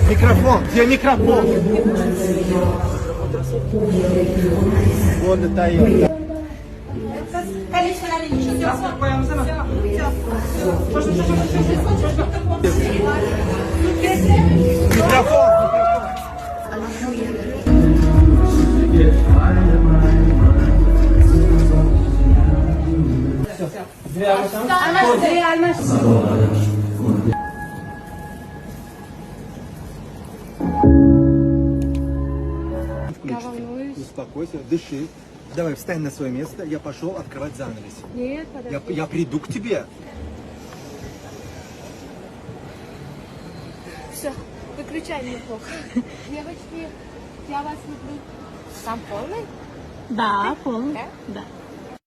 Микрофон, где микрофон? Вот это я. Микрофон. Успокойся, дыши. Давай, встань на свое место. Я пошел открывать занавес. Нет, подожди. Я приду к тебе. Все, выключай мне плохо. Девочки, я вас люблю. Там полный? Да, полный. Да? Да.